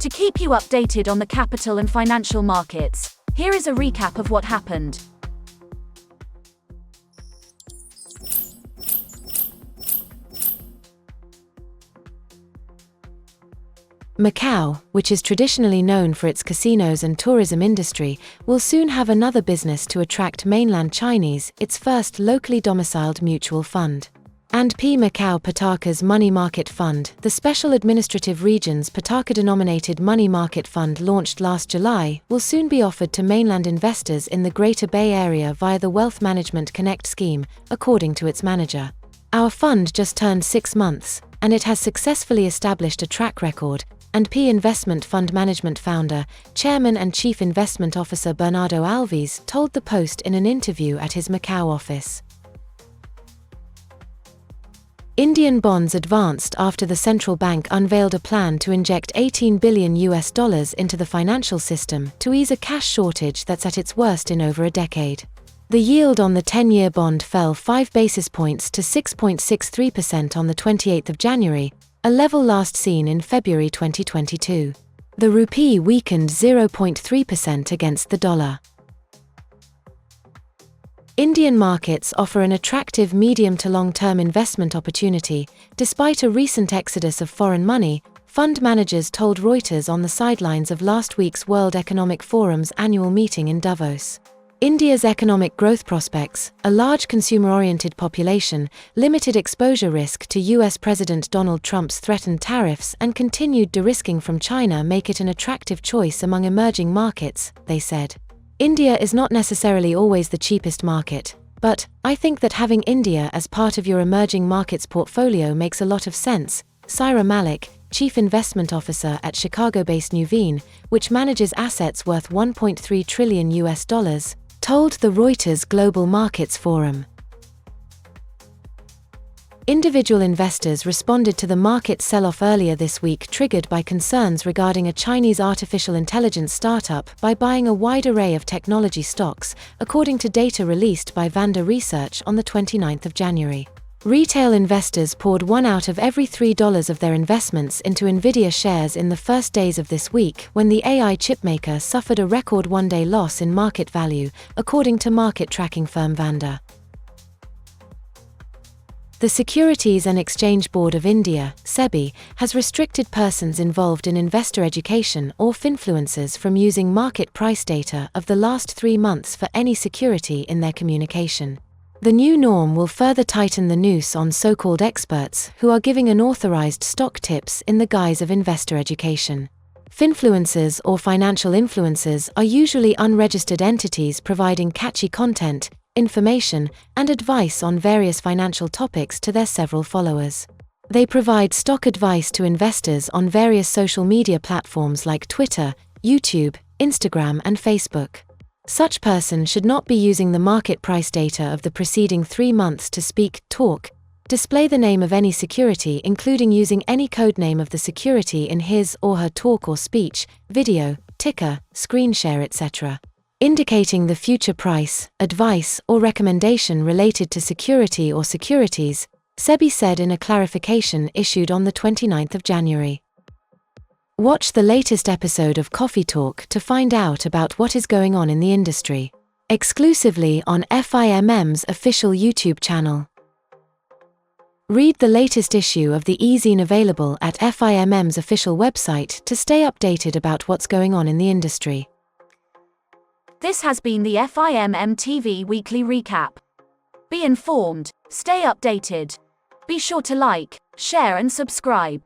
To keep you updated on the capital and financial markets, here is a recap of what happened. Macau, which is traditionally known for its casinos and tourism industry, will soon have another business to attract mainland Chinese, its first locally domiciled mutual fund. And P. Macau Pataka's Money Market Fund, the Special Administrative Regions Pataka-denominated money market fund launched last July, will soon be offered to mainland investors in the Greater Bay Area via the Wealth Management Connect scheme, according to its manager. Our fund just turned 6 months, and it has successfully established a track record, and P Investment Fund Management founder, Chairman and Chief Investment Officer Bernardo Alves told the Post in an interview at his Macau office. Indian bonds advanced after the central bank unveiled a plan to inject $18 billion into the financial system to ease a cash shortage that's at its worst in over a decade. The yield on the 10-year bond fell 5 basis points to 6.63% on the 28th of January, a level last seen in February 2022. The rupee weakened 0.3% against the dollar. Indian markets offer an attractive medium to long-term investment opportunity. Despite a recent exodus of foreign money, fund managers told Reuters on the sidelines of last week's World Economic Forum's annual meeting in Davos. India's economic growth prospects, a large consumer-oriented population, limited exposure risk to US President Donald Trump's threatened tariffs and continued de-risking from China make it an attractive choice among emerging markets, they said. India is not necessarily always the cheapest market, but I think that having India as part of your emerging markets portfolio makes a lot of sense, Saira Malik, Chief Investment Officer at Chicago-based Nuveen, which manages assets worth $1.3 trillion, told the Reuters Global Markets Forum. Individual investors responded to the market sell-off earlier this week triggered by concerns regarding a Chinese artificial intelligence startup by buying a wide array of technology stocks, according to data released by Vanda Research on the 29th of January. Retail investors poured 1 out of every $3 of their investments into Nvidia shares in the first days of this week when the AI chipmaker suffered a record one-day loss in market value, according to market tracking firm Vanda. The Securities and Exchange Board of India, SEBI, has restricted persons involved in investor education or finfluencers from using market price data of the last 3 months for any security in their communication. The new norm will further tighten the noose on so-called experts who are giving unauthorized stock tips in the guise of investor education. Finfluencers or financial influencers are usually unregistered entities providing catchy content, information, and advice on various financial topics to their several followers. They provide stock advice to investors on various social media platforms like Twitter, YouTube, Instagram, and Facebook. Such person should not be using the market price data of the preceding 3 months to speak, talk, display the name of any security, including using any code name of the security in his or her talk or speech, video, ticker, screen share, etc. Indicating the future price, advice, or recommendation related to security or securities, SEBI said in a clarification issued on the 29th of January. Watch the latest episode of Coffee Talk to find out about what is going on in the industry. Exclusively on FIMM's official YouTube channel. Read the latest issue of the e-Zine available at FIMM's official website to stay updated about what's going on in the industry. This has been the FIMM TV Weekly Recap. Be informed, stay updated. Be sure to like, share and subscribe.